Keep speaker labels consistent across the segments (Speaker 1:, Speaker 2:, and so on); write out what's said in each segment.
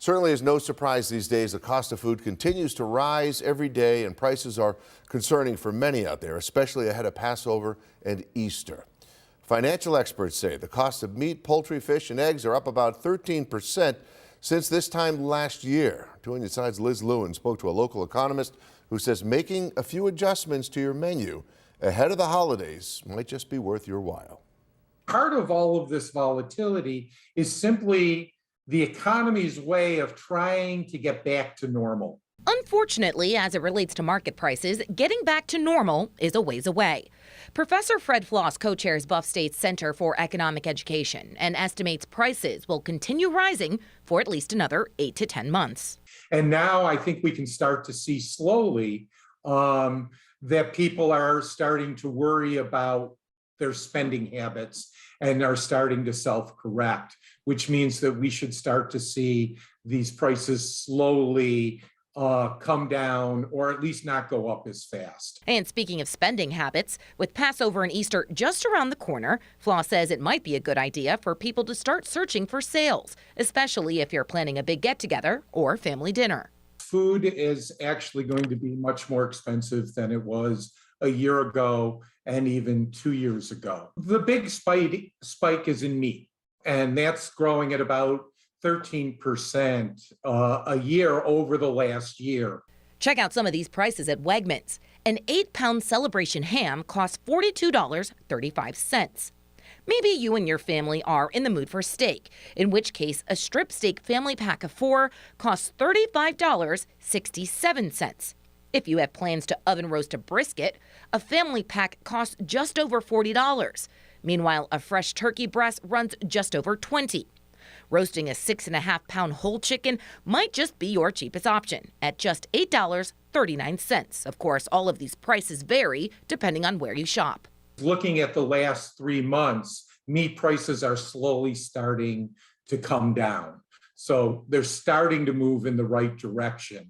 Speaker 1: Certainly is no surprise these days. The cost of food continues to rise every day, and prices are concerning for many out there, especially ahead of Passover and Easter. Financial experts say the cost of meat, poultry, fish, and eggs are up about 13% since this time last year. 2 on your side's Liz Lewin spoke to a local economist who says making a few adjustments to your menu ahead of the holidays might just be worth your while.
Speaker 2: Part of all of this volatility is simply the economy's way of trying to get back to normal.
Speaker 3: Unfortunately, as it relates to market prices, getting back to normal is a ways away. Professor Fred Floss co-chairs Buff State's Center for Economic Education and estimates prices will continue rising for at least another 8 to 10 months.
Speaker 2: And now I think we can start to see slowly that people are starting to worry about their spending habits and are starting to self-correct, which means that we should start to see these prices slowly come down, or at least not go up as fast.
Speaker 3: And speaking of spending habits, with Passover and Easter just around the corner, Floss says it might be a good idea for people to start searching for sales, especially if you're planning a big get-together or family dinner.
Speaker 2: Food is actually going to be much more expensive than it was a year ago and even 2 years ago. The big spike is in meat, and that's growing at about 13% a year over the last year.
Speaker 3: Check out some of these prices at Wegmans. An 8-pound celebration ham costs $42.35. Maybe you and your family are in the mood for steak, in which case a strip steak family pack of 4 costs $35.67. If you have plans to oven roast a brisket, a family pack costs just over $40. Meanwhile, a fresh turkey breast runs just over $20. Roasting a 6.5-pound whole chicken might just be your cheapest option at just $8.39. Of course, all of these prices vary depending on where you shop.
Speaker 2: Looking at the last 3 months, meat prices are slowly starting to come down. So they're starting to move in the right direction,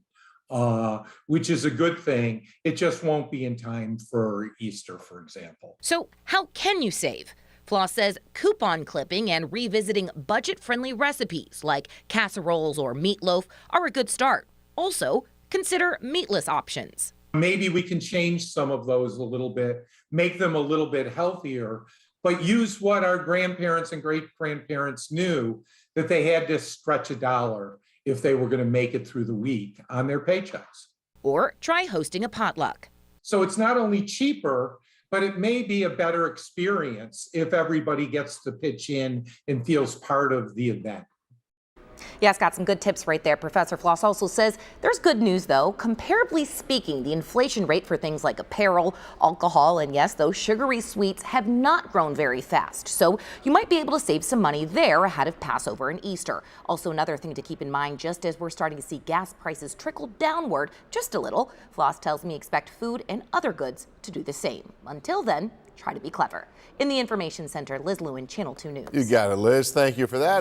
Speaker 2: which is a good thing. It just won't be in time for Easter, for example.
Speaker 3: So how can you save? Floss says coupon clipping and revisiting budget-friendly recipes like casseroles or meatloaf are a good start. Also, consider meatless options.
Speaker 2: Maybe we can change some of those a little bit, make them a little bit healthier, but use what our grandparents and great-grandparents knew, that they had to stretch a dollar if they were going to make it through the week on their paychecks.
Speaker 3: Or try hosting a potluck.
Speaker 2: So it's not only cheaper, but it may be a better experience if everybody gets to pitch in and feels part of the event.
Speaker 4: Yes, got some good tips right there. Professor Floss also says there's good news, though. Comparably speaking, the inflation rate for things like apparel, alcohol, and yes, those sugary sweets have not grown very fast. So you might be able to save some money there ahead of Passover and Easter. Also, another thing to keep in mind, just as we're starting to see gas prices trickle downward just a little, Floss tells me expect food and other goods to do the same. Until then, try to be clever. In the Information Center, Liz Lewin, Channel 2 News.
Speaker 1: You got it, Liz. Thank you for that.